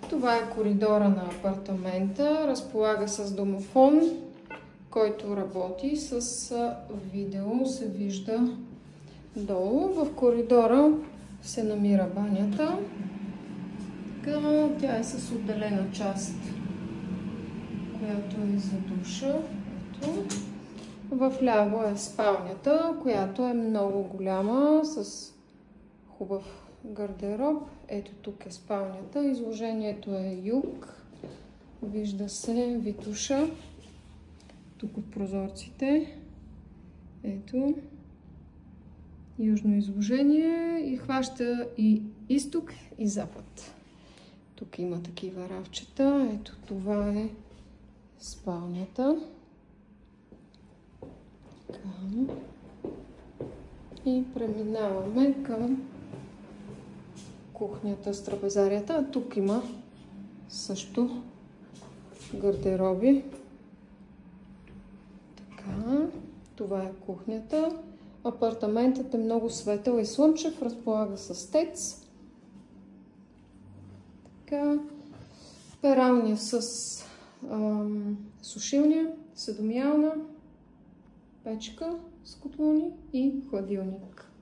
Това е коридора на апартамента. Разполага с домофон, който работи с видео, се вижда долу. В коридора се намира банята. Така, тя е с отделена част, която е за душа. Ето. Вляво е спалнята, която е много голяма, с хубав гардероб. Ето тук е спалнята. Изложението е юг. Вижда се Витуша. Тук от прозорците. Ето. Южно изложение и хваща и изток и запад. Тук има такива равчета. Ето това е спалнята. И преминаваме към кухнята с трапезарията. Тук има също гардероби. Така, това е кухнята. Апартаментът е много светъл и слънчев, разполага с тец. Така, пералня с сушилня, седомиална, печка с котлони и хладилник.